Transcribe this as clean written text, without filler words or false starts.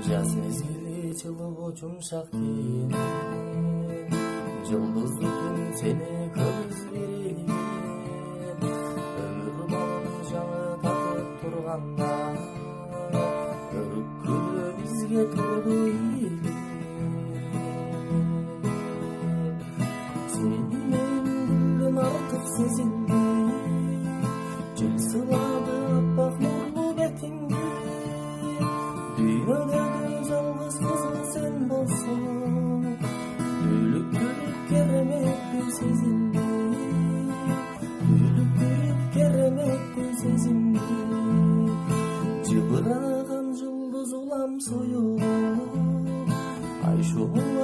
Жаз мезгили жылуу жумшак кийин, жылдыздуу түн сени көп избейин. Өмүр балын жаңы татып турганда, өрүккүлө бизге толду ийгин. Сени мен гүлдөн артык сезиндим, жыл сылады аппак нурлуу бетиңди. Дүйнөдөгү жалгыз кызы сен болсоң, үлүп кереметтүү сезимди, үлүп кереметтүү сезимди. Жылыраган жылдыз улам союп, ай шугун